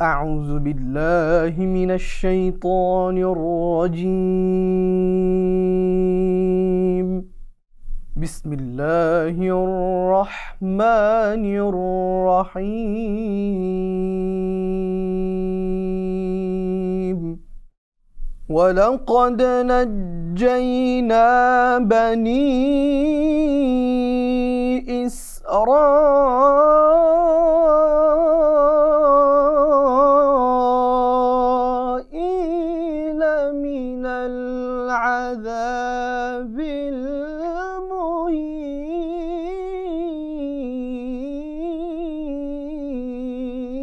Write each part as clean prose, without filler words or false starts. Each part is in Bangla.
أعوذ بالله من الشيطان الرجيم بسم الله الرحمن الرحيم ولقد نجينا بني إسرائيل من العذاب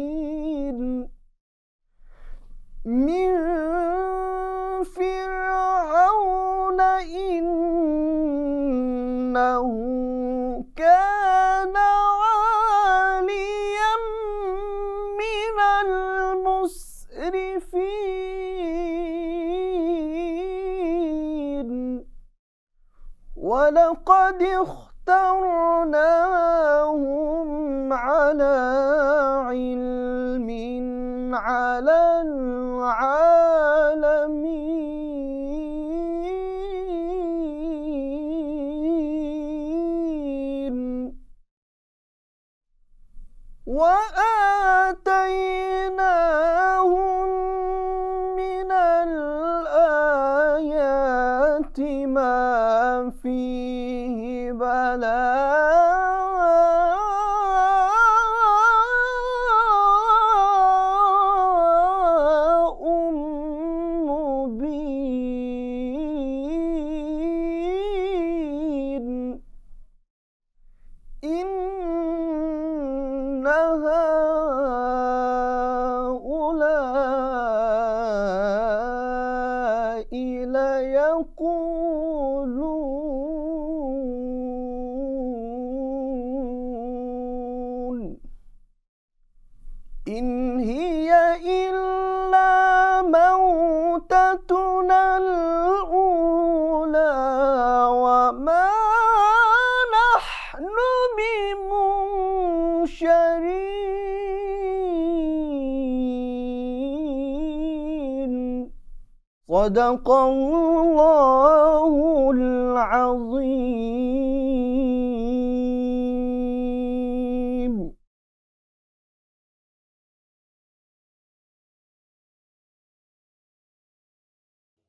المهين من فرعون إنه كان عاليا من المسرفين ولقد اخترناهم على علم على العالمين وآتيناهم من الآيات ما فيه بلاء مبين إن هؤلاء ليقولون إن هي إلا موتتنا الأولى وما نحن بمنشرين صدق الله العظيم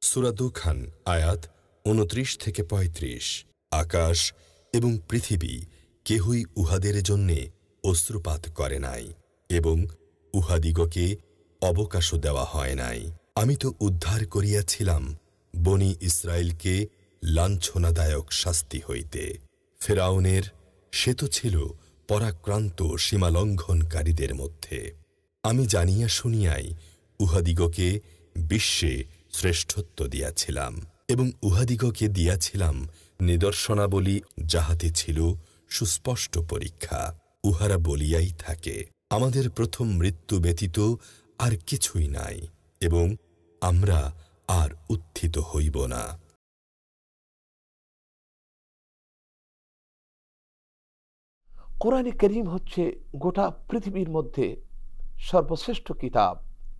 সূরা দুখান আয়াত ২৯-৩৫। আকাশ এবং পৃথিবী কেহই উহাদের জন্যে অশ্রুপাত করে নাই এবং উহাদিগকে অবকাশও দেওয়া হয় নাই। আমি তো উদ্ধার করিয়াছিলাম বনি ইসরায়েলকে লাঞ্ছনাদায়ক শাস্তি হইতে। ফেরাউনের সে তো ছিল পরাক্রান্ত সীমালঙ্ঘনকারীদের মধ্যে। আমি জানিয়া শুনিয়াই উহাদিগকে বিশ্বে শ্রেষ্ঠত্ব দিয়াছিলাম এবং উহাদিগকে দিয়াছিলাম নিদর্শনাবলী, যাহাতে ছিল সুস্পষ্ট পরীক্ষা। উহারা বলিয়াই থাকে, আমাদের প্রথম মৃত্যু ব্যতীত আর কিছুই নাই এবং আমরা আর উত্থিত হইব না। কোরআনে কারীম হচ্ছে গোটা পৃথিবীর মধ্যে সর্বশ্রেষ্ঠ কিতাব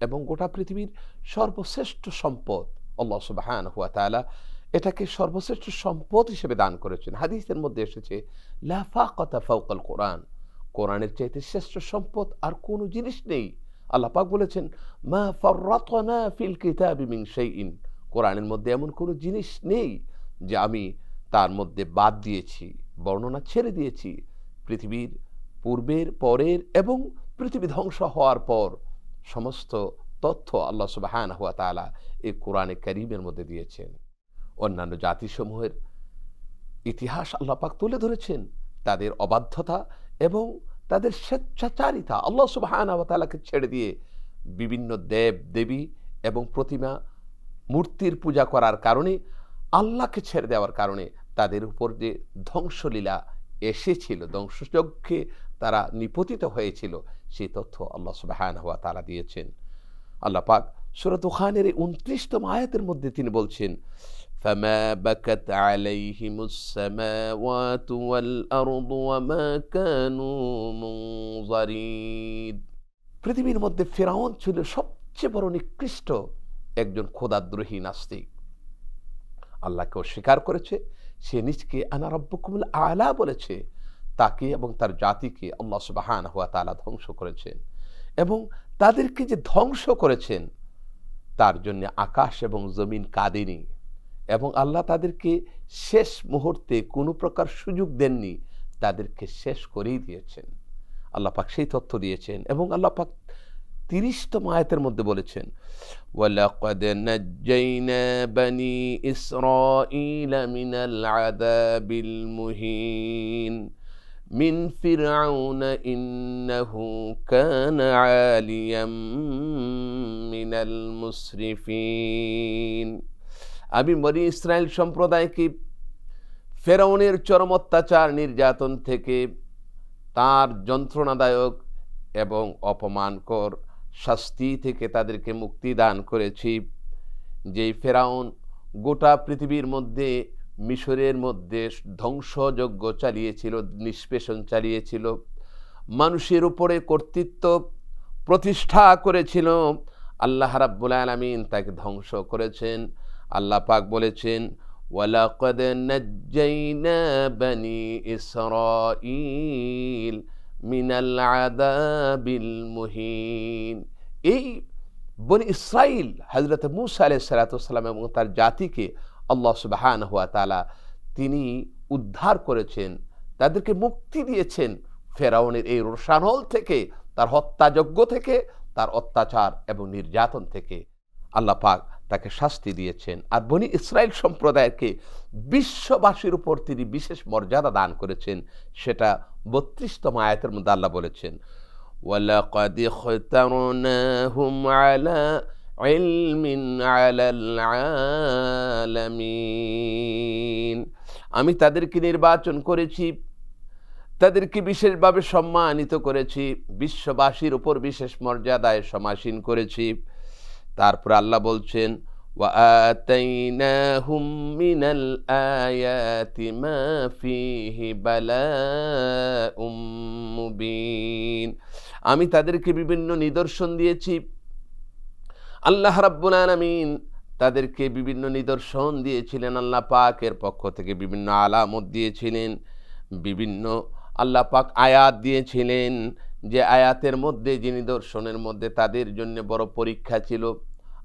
এবং গোটা পৃথিবীর সর্বশ্রেষ্ঠ সম্পদ। আল্লাহ সুবহানাহু ওয়া তাআলা এটাকে সর্বশ্রেষ্ঠ সম্পদ হিসেবে দান করেছেন। হাদিসের মধ্যে এসেছে লা ফাকাতা ফাওকাল কোরআন, কোরআনের চাইতে শ্রেষ্ঠ সম্পদ আর কোনো জিনিস নেই। আল্লাহ পাক বলেছেন মা ফাররাতনা ফিল কিতাবি মিন শাইইন, কোরআনের মধ্যে এমন কোনো জিনিস নেই যে আমি তার মধ্যে বাদ দিয়েছি, বর্ণনা ছেড়ে দিয়েছি। পৃথিবীর পূর্বের, পরের এবং পৃথিবী ধ্বংস হওয়ার পর সমস্ত তথ্য আল্লাহ সুবহানাহু ওয়া তাআলা এই কোরআনে কারীমের মধ্যে দিয়েছেন। অন্যান্য জাতিসমূহের ইতিহাস আল্লাহ পাক তুলে ধরেছেন, তাদের অবাধ্যতা এবং তাদের স্বেচ্ছাচারিতা, আল্লাহ সুবহানাহু ওয়া তাআলাকে ছেড়ে দিয়ে বিভিন্ন দেব দেবী এবং প্রতিমা মূর্তির পূজা করার কারণে, আল্লাহকে ছেড়ে দেওয়ার কারণে তাদের উপর যে ধ্বংসলীলা এসেছিল, ধ্বংসযজ্ঞে তারা নিপতিত হয়েছিল, সেই তথ্য আল্লাহ সুবহানাহু ওয়া তাআলা দিয়েছেন। আল্লাহ পাক সূরা দুখানের ২৯তম আয়াতের মধ্যে তিনি বলছেন ফামা বাকাত আলাইহিমুস সামাওয়াতু ওয়াল আরদু ওয়া মা কানু মুনজারিন। পৃথিবীর মধ্যে ফেরাউন ছিল সবচেয়ে বড় নিকৃষ্ট একজন খোদাদ্রোহী নাস্তিক। আল্লাহকে অস্বীকার করেছে, সে নিজকে আনা রাব্বুকুমুল আলা বলেছে। তাকে এবং তার জাতিকে আল্লাহ সুবহানাহু ওয়া তাআলা ধ্বংস করেছেন, এবং তাদেরকে যে ধ্বংস করেছেন তার জন্য আকাশ এবং জমিন কাঁদেনি, এবং আল্লাহ তাদেরকে শেষ মুহূর্তে কোনো প্রকার সুযোগ দেননি, তাদেরকে শেষ করেই দিয়েছেন। আল্লাহ পাক সেই তথ্য দিয়েছেন, এবং আল্লাহ পাক 30তম আয়াতের মধ্যে বলেছেন, ওয়ালাকাদ নাজ্জাইনা বানি ইসরাঈলা মিনাল আযাবিল মুহিন মিন ফিরআউনা ইন্নাহু কানা আলিয়াম মিনাল মুসরিফিন। আমি বনি ইসরায়েল সম্প্রদায়কে ফেরাউনের চরম অত্যাচার নির্যাতন থেকে, তার যন্ত্রণাদায়ক এবং অপমানকর শাস্তি থেকে তাদেরকে মুক্তি দান করেছি। যেই ফেরাউন গোটা পৃথিবীর মধ্যে, মিশরের মধ্যে ধ্বংসযজ্ঞ চালিয়েছিল, নিষ্পেষণ চালিয়েছিল, মানুষের উপরে কর্তৃত্ব প্রতিষ্ঠা করেছিল, আল্লাহ রাব্বুল আলামিন তাকে ধ্বংস করেছেন। আল্লাহ পাক বলেছেন, ওয়ালাকাদ নাজ্জাইনা বানি ইসরাঈল মিনাল আযাবিল মুহিন। এই বনি ইসরাইল হযরত মূসা আলাইহিস সালাতু ওয়াস সালাম এবং তার জাতিকে আল্লাহ সুবহানাহু ওয়া তাআলা তিনি উদ্ধার করেছেন, তাদেরকে মুক্তি দিয়েছেন ফেরাউনের এই রোষানল থেকে, তার হত্যাযজ্ঞ থেকে, তার অত্যাচার এবং নির্যাতন থেকে। আল্লাহ পাক তাকে শাস্তি দিয়েছেন। আর বনি ইসরাইল সম্প্রদায়কে বিশ্ববাসীর উপর তিনি বিশেষ মর্যাদা দান করেছেন। সেটা 32তম আয়াতের মধ্যে আল্লাহ বলেছেন, ওয়ালাকাদ ইখতারনাহুম আলা ইলমিন আলাল আলামিন। আমি তাদেরকে নির্বাচন করেছি, তাদেরকে বিশেষভাবে সম্মানিত করেছি, বিশ্ববাসীর উপর বিশেষ মর্যাদায় সমাসীন করেছি। তারপর আল্লাহ বলছেন, ওয়া আতাইনাহুম মিনাল আয়াতি মা ফীহি বালাউম মুবিন। আমি তাদেরকে বিভিন্ন নিদর্শন দিয়েছি। আল্লাহ রাব্বুল আলামিন তাদেরকে বিভিন্ন নিদর্শন দিয়েছিলেন, আল্লাহ পাকের পক্ষ থেকে বিভিন্ন আলামত দিয়েছিলেন, বিভিন্ন আল্লাহ পাক আয়াত দিয়েছিলেন, যে আয়াতের মধ্যে, যে নিদর্শনের মধ্যে তাদের জন্য বড় পরীক্ষা ছিল।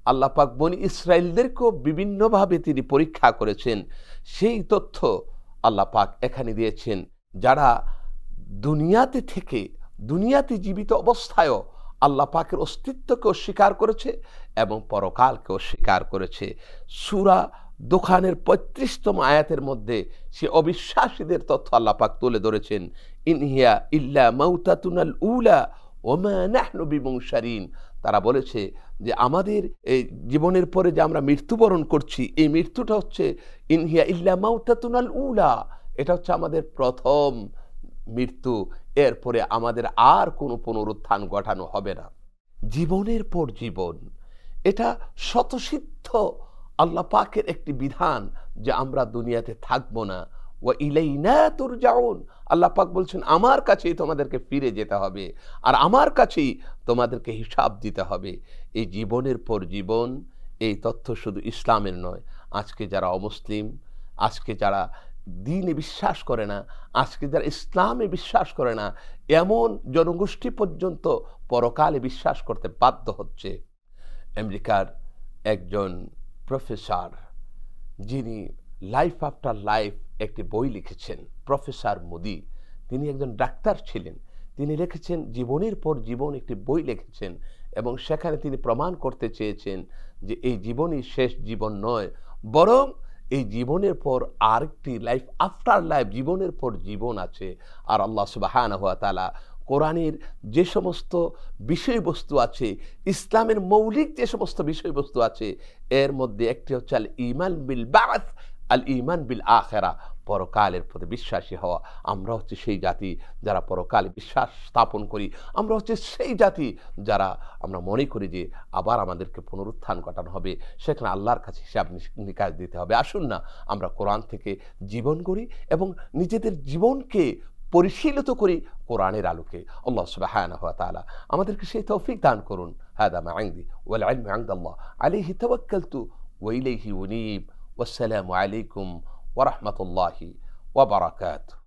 আল্লাহ পাক বনি ইসরায়েলদেরকেও বিভিন্নভাবে তিনি পরীক্ষা করেছেন। সেই তথ্য আল্লাহ পাক এখানে দিয়েছেন। যারা দুনিয়াতে থেকে, দুনিয়াতে জীবিত অবস্থায়ও আল্লাহ পাকের অস্তিত্বকে অস্বীকার করেছে এবং পরকালকে অস্বীকার করেছে। সূরা দোখানের 35তম আয়াতের মধ্যে সে অবিশ্বাসীদের তথ্য আল্লাহ পাক তুলে ধরেছেন, ইন হিয়া ইল্লা মাউতাতুনাল উলা ওমা নাহনু বিমুনশারিন। তারা বলেছে যে আমাদের এই জীবনের পরে যে আমরা মৃত্যুবরণ করছি, এই মৃত্যুটা হচ্ছে ইন হিয়া ইল্লা মাউতাতুনাল উলা, এটা হচ্ছে আমাদের প্রথম মৃত্যু, এরপরে আমাদের আর কোনো পুনরুত্থান ঘটানো হবে না। জীবনের পর জীবন, এটা স্বতঃসিদ্ধ আল্লাহ পাকের একটি বিধান যে আমরা দুনিয়াতে থাকবো না। ওয়া ইলাইনা তুরজাউন, আল্লাহ পাক বলছেন আমার কাছেই তোমাদেরকে ফিরে যেতে হবে, আর আমার কাছেই তোমাদেরকে হিসাব দিতে হবে। এই জীবনের পর জীবন, এই তথ্য শুধু ইসলামের নয়। আজকে যারা অমুসলিম, আজকে যারা দ্বীনে বিশ্বাস করে না, আজকে যারা ইসলামে বিশ্বাস করে না, এমন জনগোষ্ঠী পর্যন্ত পরকালে বিশ্বাস করতে বাধ্য হচ্ছে। আমেরিকার একজন প্রফেসর, যিনি লাইফ আফটার লাইফ একটি বই লিখেছেন, প্রফেসর মোদি, তিনি একজন ডাক্তার ছিলেন। তিনি লিখেছেন জীবনের পর জীবন, একটি বই লিখেছেন, এবং সেখানে তিনি প্রমাণ করতে চেয়েছেন যে এই জীবনই শেষ জীবন নয়, বরং এই জীবনের পর আরেকটি লাইফ আফটার লাইফ, জীবনের পর জীবন আছে। আর আল্লাহ সুবহানাহু ওয়া তাআলা কোরআনের যে সমস্ত বিষয়বস্তু আছে, ইসলামের মৌলিক যে সমস্ত বিষয়বস্তু আছে, এর মধ্যে একটি হচ্ছে আল ঈমান বিল বা'থ, আল ঈমান বিল আখিরা, পরকালের প্রতি বিশ্বাসী হওয়া। আমরা হচ্ছে সেই জাতি যারা পরকালে বিশ্বাস স্থাপন করি। আমরা হচ্ছে সেই জাতি যারা আমরা মনে করি যে আবার আমাদেরকে পুনরুত্থান ঘটানো হবে, সেখানে আল্লাহর কাছে হিসাব নিকাশ দিতে হবে। আসুন না আমরা কোরআন থেকে জীবন গড়ি এবং নিজেদের জীবনকে পরিশীলিত করি কোরআনের আলোকে। আল্লাহ সুবহানাহু ওয়া তাআলা আমাদেরকে সেই তৌফিক দান করুন। হাদা মা ইনদি ওয়াল ইলমু ইনদাল্লাহ আলাইহি তাওয়াক্কালতু ওয়া ইলাইহি উনীব। ওয়াসসালামু আলাইকুম ওয়া রাহমাতুল্লাহি ওয়া বারাকাতুহু।